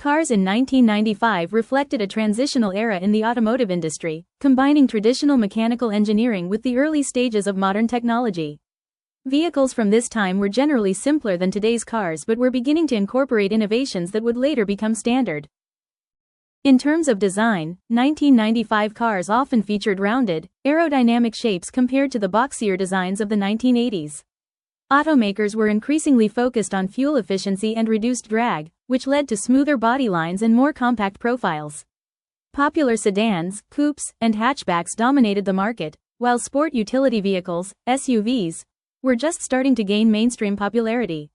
Cars in 1995 reflected a transitional era in the automotive industry, combining traditional mechanical engineering with the early stages of modern technology. Vehicles from this time were generally simpler than today's cars but were beginning to incorporate innovations that would later become standard. In terms of design, 1995 cars often featured rounded, aerodynamic shapes compared to the boxier designs of the 1980s. Automakers were increasingly focused on fuel efficiency and reduced drag, which led to smoother body lines and more compact profiles. Popular sedans, coupes, and hatchbacks dominated the market, while sport utility vehicles, SUVs, were just starting to gain mainstream popularity.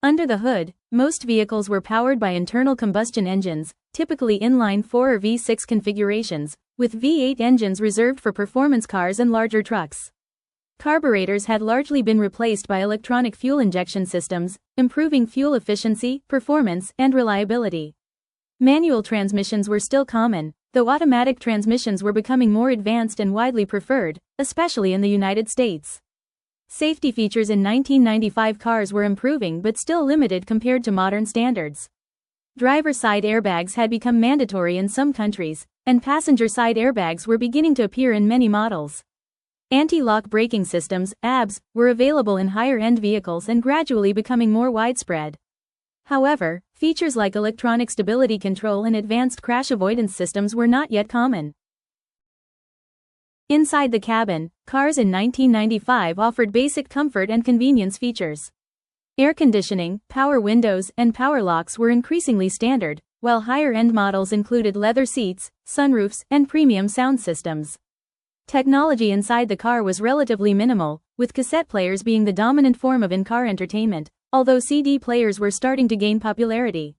Under the hood, most vehicles were powered by internal combustion engines, typically inline-4 or V6 configurations, with V8 engines reserved for performance cars and larger trucks. Carburetors had largely been replaced by electronic fuel injection systems, improving fuel efficiency, performance, and reliability. Manual transmissions were still common, though automatic transmissions were becoming more advanced and widely preferred, especially in the United States. Safety features in 1995 cars were improving but still limited compared to modern standards. Driver-side airbags had become mandatory in some countries, and passenger-side airbags were beginning to appear in many models. Anti-lock braking systems, ABS, were available in higher-end vehicles and gradually becoming more widespread. However, features like electronic stability control and advanced crash avoidance systems were not yet common. Inside the cabin, cars in 1995 offered basic comfort and convenience features. Air conditioning, power windows, and power locks were increasingly standard, while higher-end models included leather seats, sunroofs, and premium sound systems. Technology inside the car was relatively minimal, with cassette players being the dominant form of in-car entertainment, although CD players were starting to gain popularity.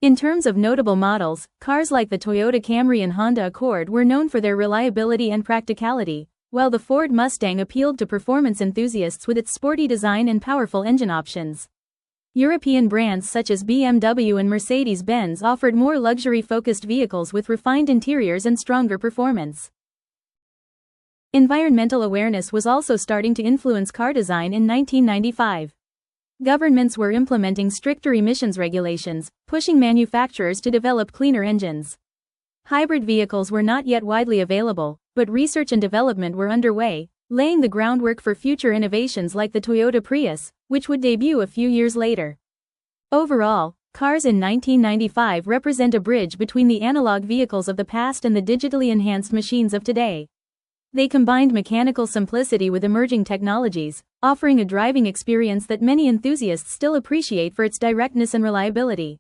In terms of notable models, cars like the Toyota Camry and Honda Accord were known for their reliability and practicality, while the Ford Mustang appealed to performance enthusiasts with its sporty design and powerful engine options. European brands such as BMW and Mercedes-Benz offered more luxury-focused vehicles with refined interiors and stronger performance. Environmental awareness was also starting to influence car design in 1995. Governments were implementing stricter emissions regulations, pushing manufacturers to develop cleaner engines. Hybrid vehicles were not yet widely available, but research and development were underway, laying the groundwork for future innovations like the Toyota Prius, which would debut a few years later. Overall, cars in 1995 represent a bridge between the analog vehicles of the past and the digitally enhanced machines of today. They combined mechanical simplicity with emerging technologies, offering a driving experience that many enthusiasts still appreciate for its directness and reliability.